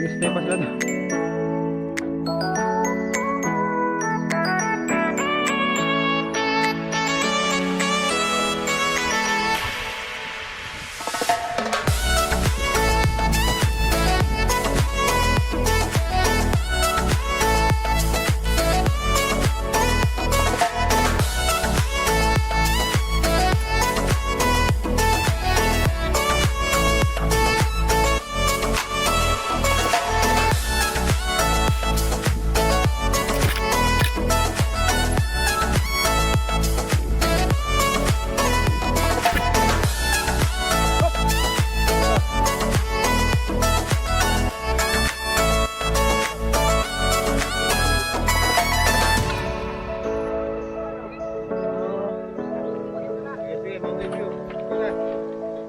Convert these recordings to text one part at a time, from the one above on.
Nag-stay pa sila doon.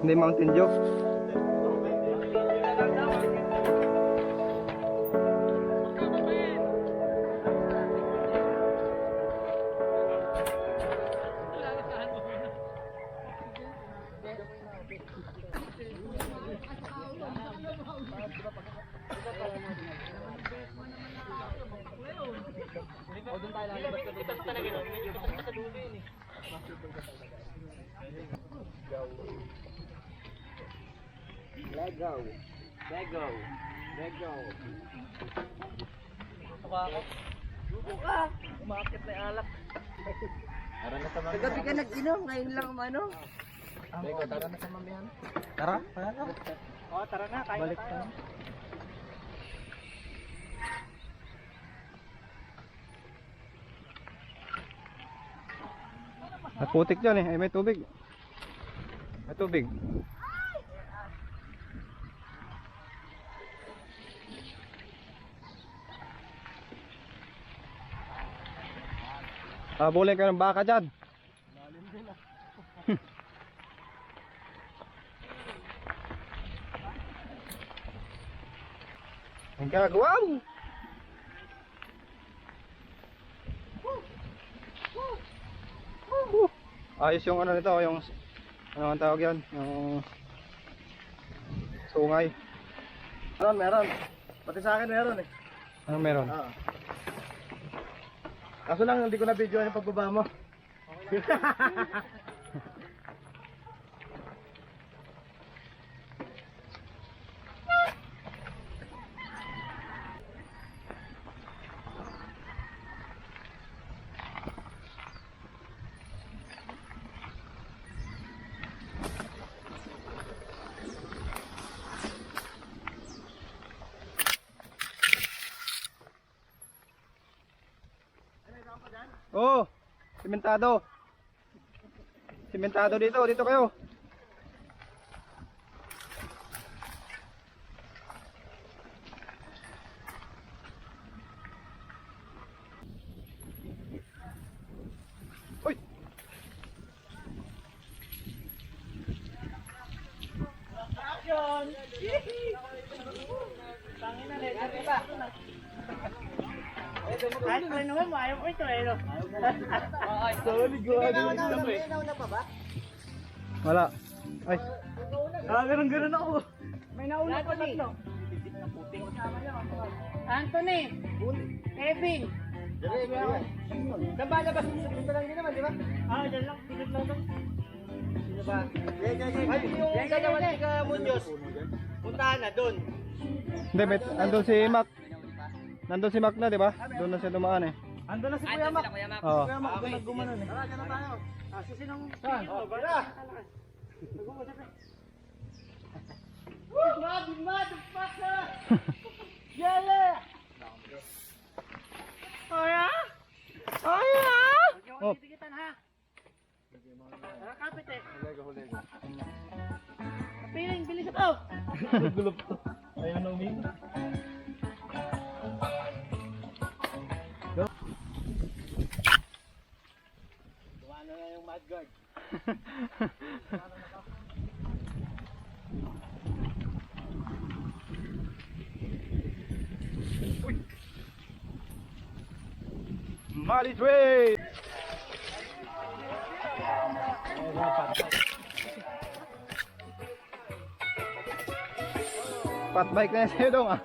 Hindi Mountain Dew. Lego. Lego. Lego. Ako. Umakit na yung alak. Kagabi ka nag-inom, ngayon lang ano. Lego, tara na sa mamihan. Tara, tara na. Oo, tara na, kain Balik tayo. tayo. At putik dyan eh. Ay, may tubig. May tubig. Bulay ka ng baka dyan. Ang gagawa mo. Ayos yung ano nito, yung ano ang tawag yan, yung sungay. Meron. Pati sa akin meron eh. Ano meron? Oo. Kaso lang hindi ko na video yung pagbaba mo. Oh, simentado. Simentado dito, dito kayo. Uy. Action! Tangin na rin, ba? Kahit pa rin naman mo, ayaw ko ito eh. Sorry, nauna pa ba? Wala. Ay, Ganun ako. May nauna pa tatlo. Anthony! Kevin! Nabalabas mo sa dito lang din naman, di ba? Dyan lang. Tigit lang lang. Sino ba? Yan ka naman si Munyos. Puntahan na, doon. hindi, andun si Mac. Nandun si Mac na, di ba? Doon na siya dumaan eh. Andun na si Kuya Mac. Oo. Kuya Mac, doon naggumanan eh. Tara, dyan na tayo. Susinong... Saan? Tara! Mad, fucker! Yala! Oya! Oya! Oh. Titikitan ha! Tara, kapit eh. Kapiling, bilis ito! Gulop to. Ayun na umin. Ano na yung mad guard? Mali's way! Fat bike na yan sa'yo dong ah.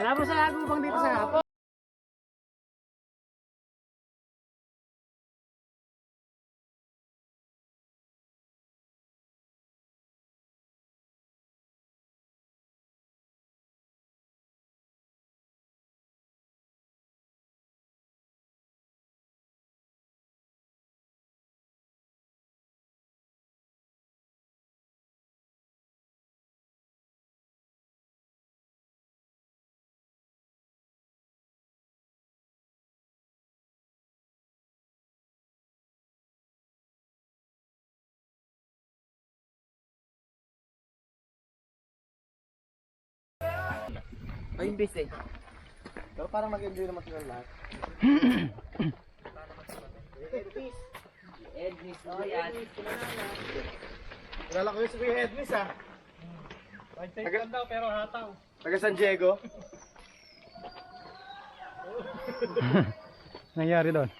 Wala mo sa lagubang dito sa Apo. Ay, imbis eh. Pero parang mag-enjoy naman sila lahat. Ednis, oh yan. Kilala ko yung si Kuya Ednis ah. Taga daw pero hataw. Taga San Diego. Nangyari doon.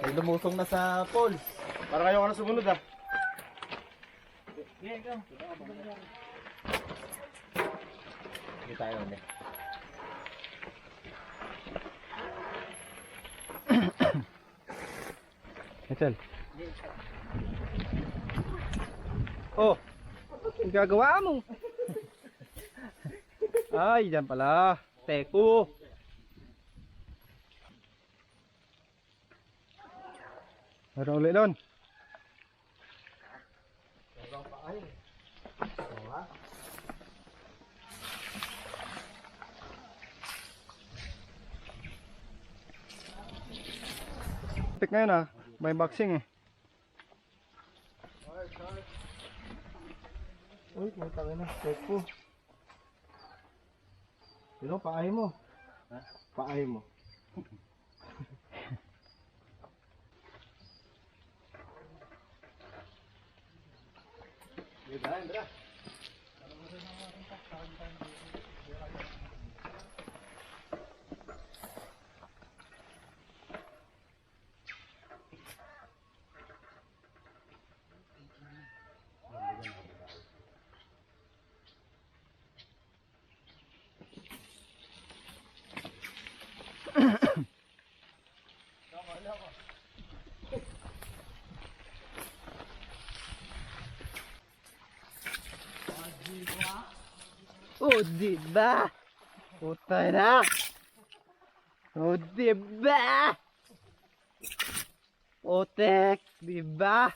Ay, lumusong na sa poles. Para kayo ka na sumunod ah. Hindi tayo ulit. Echel. Oh, ang gagawa mo. Ay, dyan pala. Teku. Meron ulit doon. Pick ngayon ah, may boxing eh. Uy, may tangin na. Tepo. Sino, paay mo? Ha? Paay mo. Andra. Oh, diba? Puta na! Oh, diba? Otek, diba?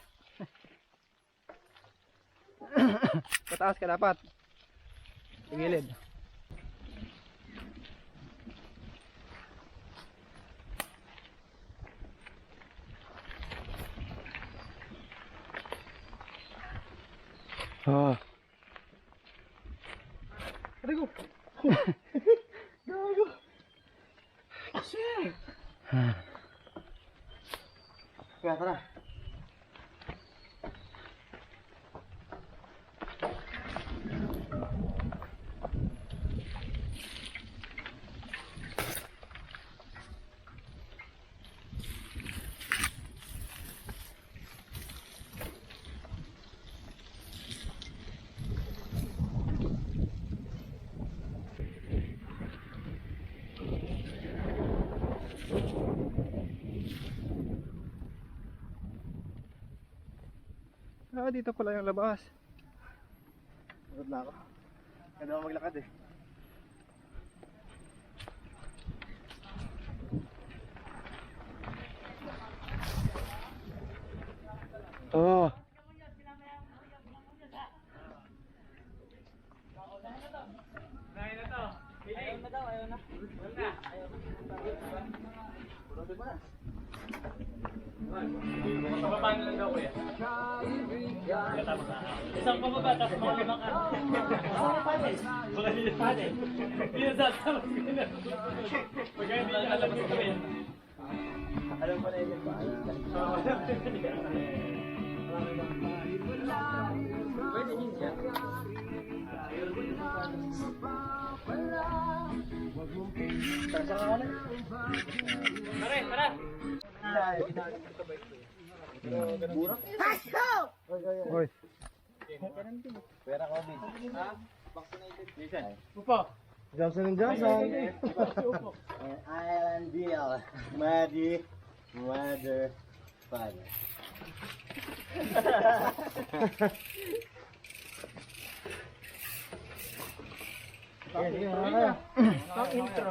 Pataas ka dapat. Sa gilid. Oh. Gago. Gago. Shit. Kaya tara. Ah, dito pala yung labas. Sunod na ako. Kaya naman maglakad eh. Oh. Isang pababa, tapos mga limang ka. Baka nila patin. Hindi na sasama sila. Pagka hindi na alam sa kami. Alam pa na yun ba? Pwede yun siya. Tara ka na. Tara, tara. Oy. Pera ko din. Ha? Vaccinated. Upo. Johnson & Johnson. Island deal. Muddy. Mother. Father. Ang intro.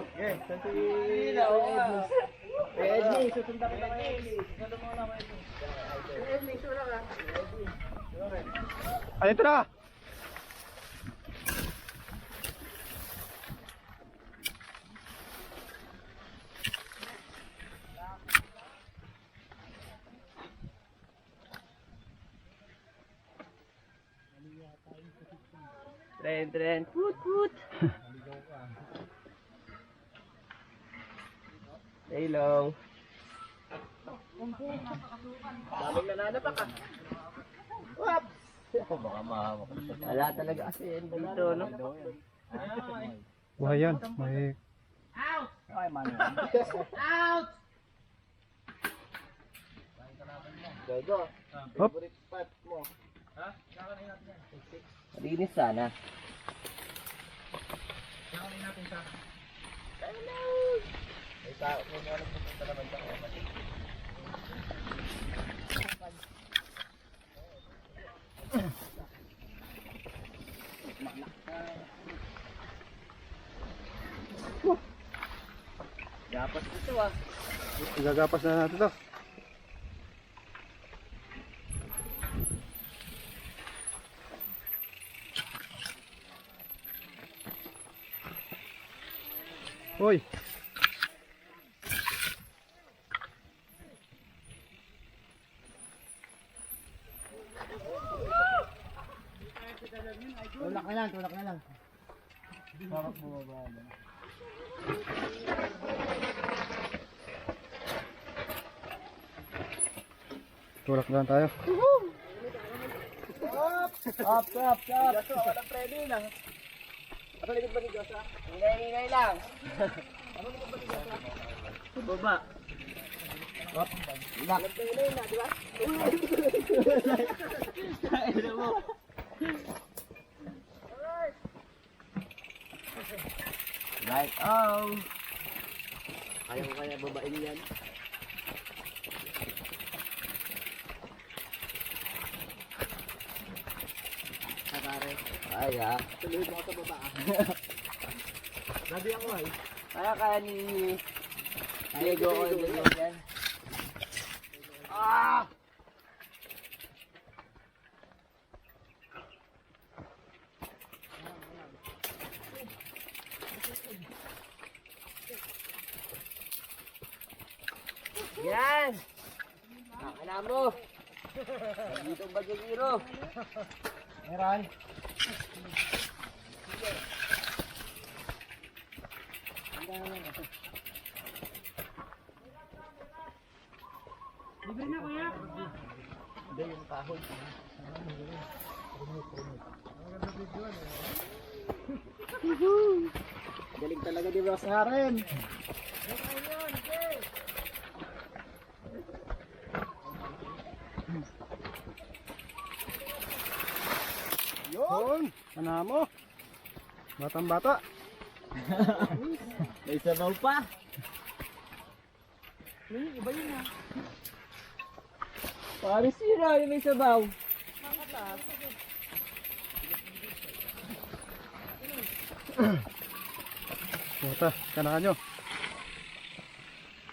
Edney, susunda ko na kayo. Ay, ito na! Tren. Put. Hello. Daming nananapak ah. Wap! Baka mahamak. Wala talaga kasi yan dito, no? Buhay yan. May... Gogo. Hop! Favorite spot mo. Malinis sana. May tao mo na nagpupunta naman sa oras. Dapat ito ah. Igagapas na natin to. Hoy! Tulak na lang. Harap bumaba na. Tulak lang tayo. Up. Gaso, walang preno na. Ano likod ba ni Josa? Ingay lang. Baba. Walang pili na, di ba? Ano mo? Right, oh. Kaya babain yan. Nakare. Ay, ah. Tuloy mo sa baba. Sabi ako ay. Kaya ni Diego ko yan. Ah! Yan! Nakala mo! Dito ba yung hero? Meron. Libre na kuya. Hindi yung kahoy. Galing talaga di Ross Haren. Yun! Ano mo? Batang bata. May sabaw pa. Iba yun ah. Paris sira yung may sabaw. Puta, kanakan nyo.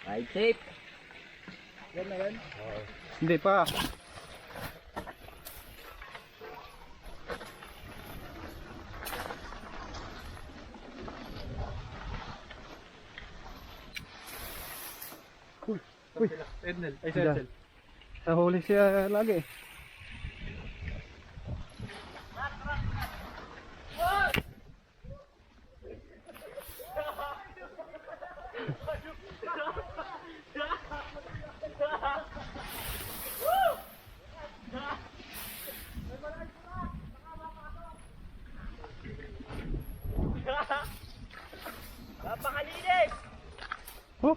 Ride safe. Yan na yan. Hindi pa. Uy, Ednel. Ay, Diyan. Nahuli siya lagi. Napakalinis! Oh!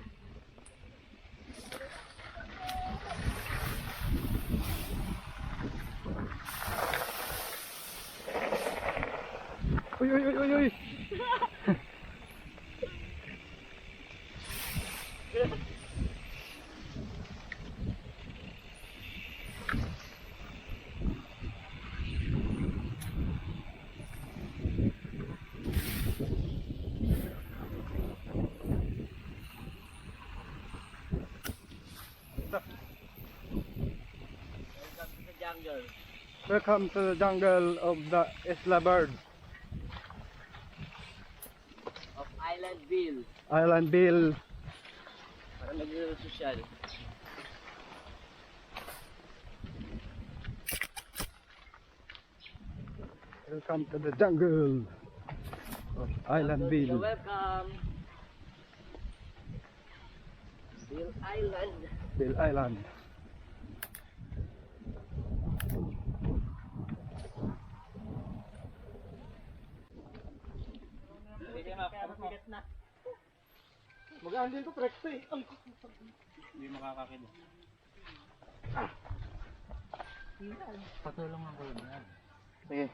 Uy, uy, uy, uy, uy. Jungle Welcome to the jungle of the Isla Bird. of Islandville. Islandville. Para mag-social. Welcome to the jungle of Islandville. Welcome. Bill Island. Bill Island. Magaan din ko, presto eh. Hindi makakakid. Patulong ako yun. Sige.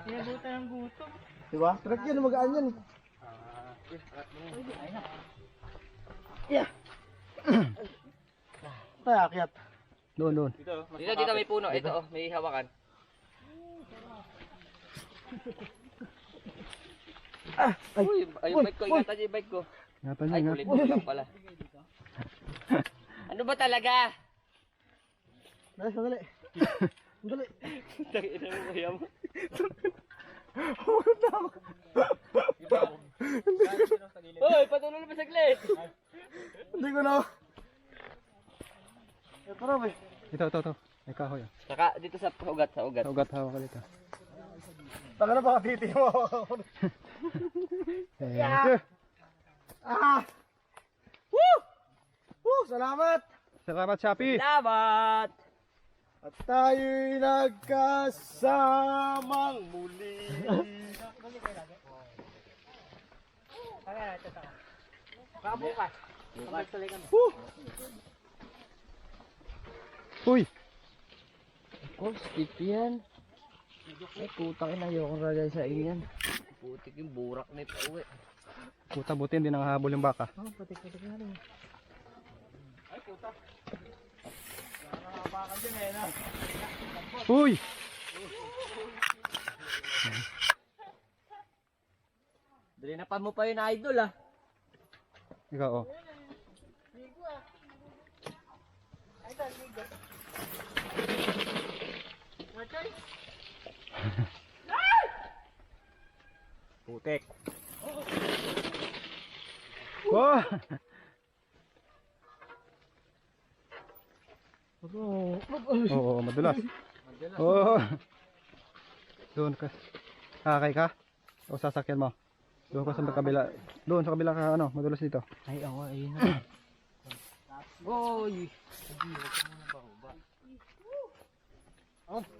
Sinabutan ng gutom. Diba? Trek yan, magaan yan. Yeah. Tayo, akyat. Doon, doon. Dito may puno. Ito oh, may hawakan. Uy, ayun bike ko. Ingatan niyo yung bike ko. Ingatan niyo, Ay, ingatan. kulit mo lang pala. Ano ba talaga? Dali, sandali. Sandali. Tangina mo kaya mo. Hoy, patuloy na saglit. Hindi ko na. Ito na ba eh. Ito. May kahoy. Saka dito sa ugat, sa ugat. Ugat hawak ka dito. Taka na baka titi mo. Yeah. Ah! Woo! Woo! Salamat! Salamat, Shopee. Salamat! At tayo'y nagkasamang muli. Bukas. Woo! Uy! Oh, stick yan. Ay, putang ina, ayokong ragay sa inyan. Putik yung burak na ito eh. Puta, buti hindi nanghahabol yung baka. Oh, putik na rin. Uy! Dali na pa mo pa yun, idol ah. Ikaw, oh. Putek. Oh! Oo, madulas. Oo. Doon ka. Kakay ka? O sasakyan mo? Doon ka sa kabila. Doon sa kabila ka, ano, madulas dito. Ay, ako, ayun na. Oy!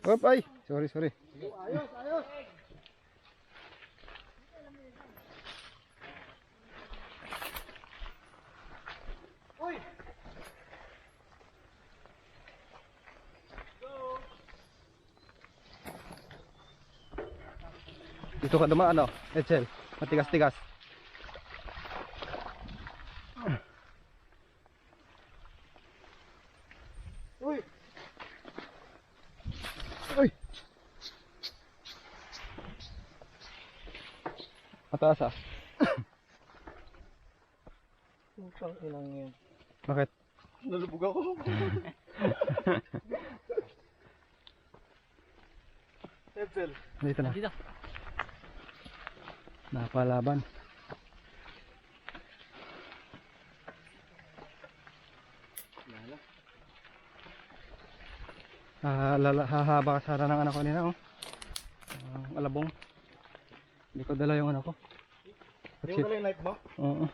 Op, ay! Sorry. Ayos, ayos. Uy! Dito ka dumaan, ano? Edsel. Matigas-tigas. Uy! Uy! Mataas ah. Putang inang yun. Bakit? Nalubog ako. Edsel. Dito na. Dito. Napalaban. Hahaba ka sana ng anak ko nila, oh. Alabong. Hindi ko dala yung anak ko. Hindi mo dala yung knife mo? Oo.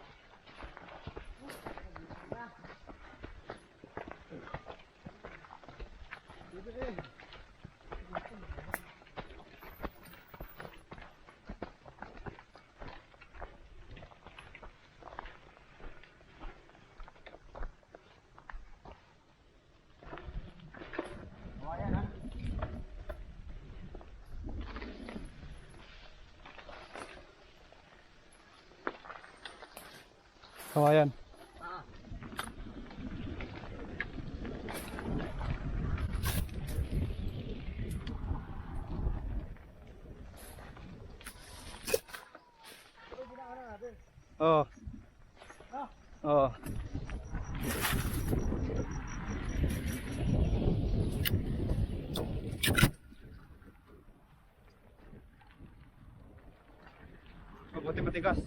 Kawayan. Oo. Oo. Mabuti matigas.